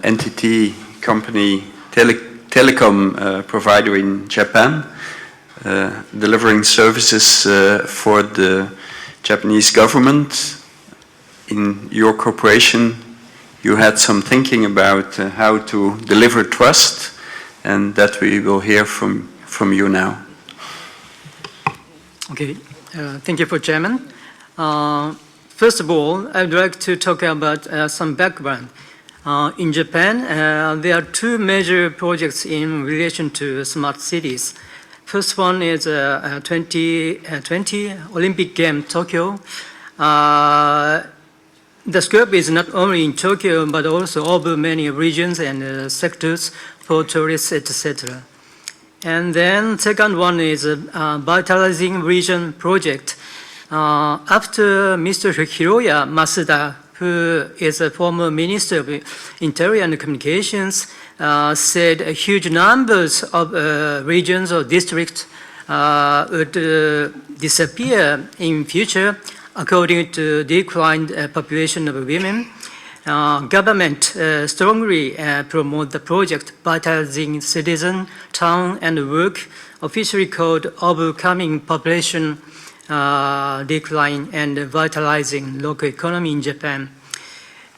entity, company, telecom provider in Japan, delivering services for the Japanese government. In your corporation, you had some thinking about how to deliver trust, and that we will hear from you now. Okay, thank you for Chairman. First of all, I'd like to talk about some background. In Japan, there are two major projects in relation to smart cities. First one is 2020 Olympic Game Tokyo. The scope is not only in Tokyo, but also over many regions and sectors for tourists, etc. And then second one is a Vitalizing Region project. After Mr. Hiroya Masuda, who is a former Minister of Interior and Communications, said huge numbers of regions or districts would disappear in future according to declined population of women. Government strongly promote the project Vitalizing Citizen, Town and Work, officially called Overcoming Population Decline and Vitalizing Local Economy in Japan.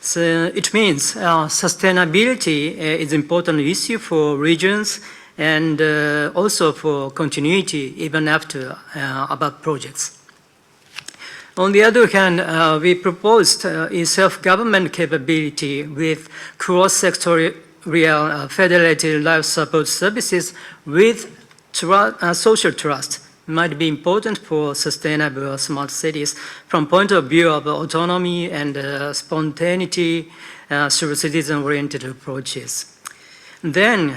So it means sustainability is an important issue for regions and also for continuity even after above projects. On the other hand, we proposed a self-government capability with cross-sectorial federated life support services with social trust. Might be important for sustainable smart cities from point of view of autonomy and spontaneity through citizen-oriented approaches. Then,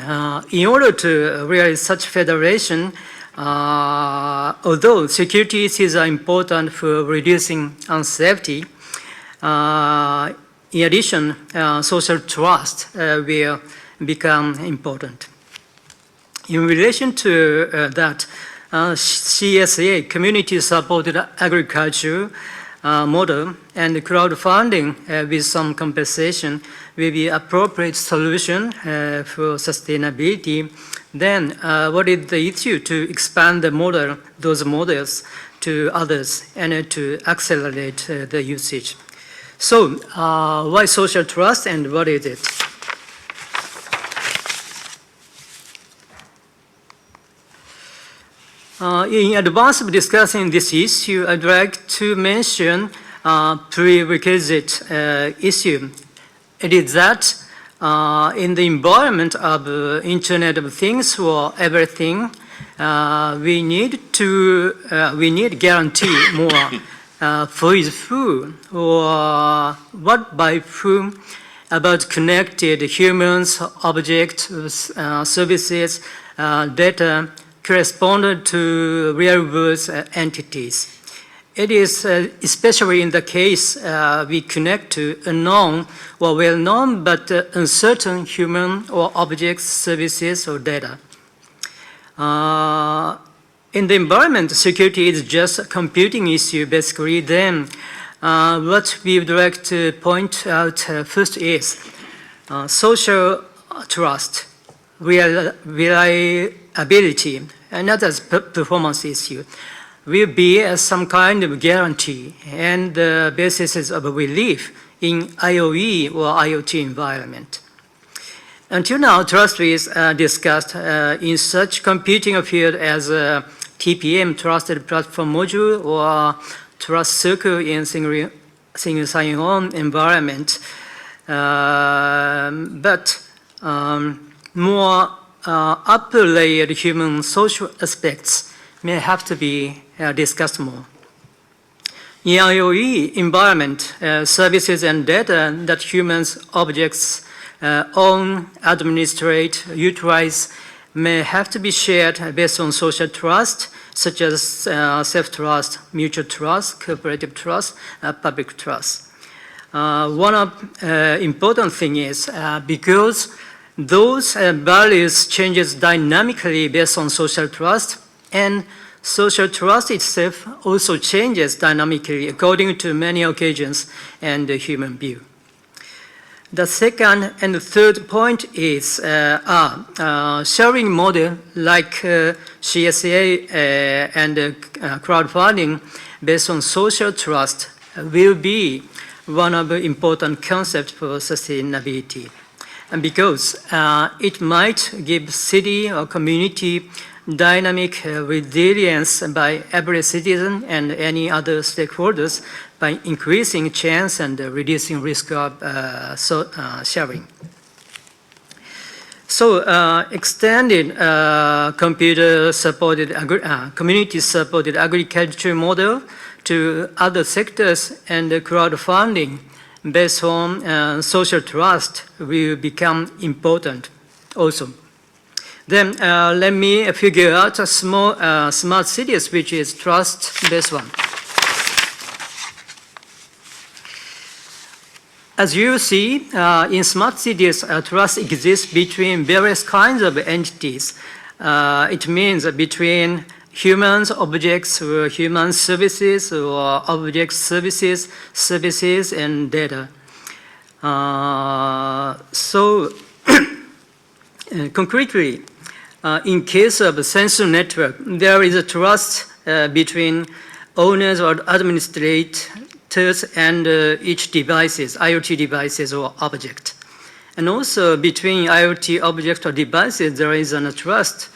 in order to realize such federation, although security issues are important for reducing unsafety, in addition, social trust will become important. In relation to that, CSA, Community-Supported Agriculture model, and crowdfunding with some compensation will be appropriate solution for sustainability. Then, what is the issue to expand the model, those models to others and to accelerate the usage? So, why social trust and what is it? In advance of discussing this issue, I'd like to mention prerequisite issue. It is that in the environment of Internet of Things or everything, we need guarantee more who is who or what by whom about connected humans, objects, services, data corresponded to real-world entities. It is especially in the case we connect to unknown or well-known but uncertain human or objects, services, or data. In the environment, security is just a computing issue, basically. Then what we would like to point out first is social trust, reliability, another performance issue will be some kind of guarantee and the basis of belief in IoE or IoT environment. Until now, trust is discussed in such computing field as TPM, Trusted Platform Module, or Trust Circle in single sign-on environment. But more upper layered human social aspects may have to be discussed more. In IoE environment, services and data that humans, objects own, administrate, utilize may have to be shared based on social trust, such as self-trust, mutual trust, cooperative trust, public trust. One important thing is because those values changes dynamically based on social trust, and social trust itself also changes dynamically according to many occasions and the human view. The second and the third point is sharing model like CSA and crowdfunding based on social trust will be one of the important concepts for sustainability. And because it might give city or community dynamic resilience by every citizen and any other stakeholders by increasing chance and reducing risk of sharing. So extended community-supported agriculture model to other sectors and crowdfunding based on social trust will become important also. Then let me figure out a small smart cities, which is trust-based one. As you see, in smart cities, trust exists between various kinds of entities. It means between humans, objects, or human services, or objects, services, and data. Concretely, in case of a sensor network, there is a trust between owners or administrators and each devices, IoT devices or object. And also between IoT object or devices, there is a trust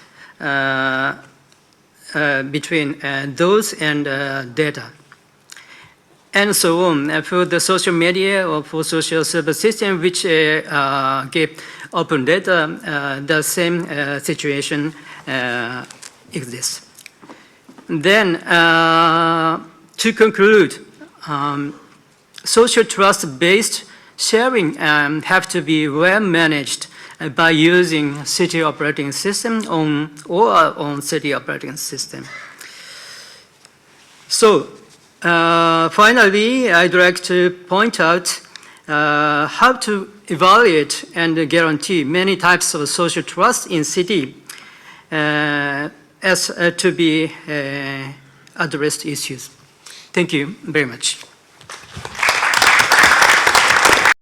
between those and data. And so on. For the social media or for social service system which give open data, the same situation exists. Then, to conclude, social trust-based sharing have to be well managed by using city operating system or on city operating system. So, finally, I'd like to point out how to evaluate and guarantee many types of social trust in city as to be addressed issues. Thank you very much.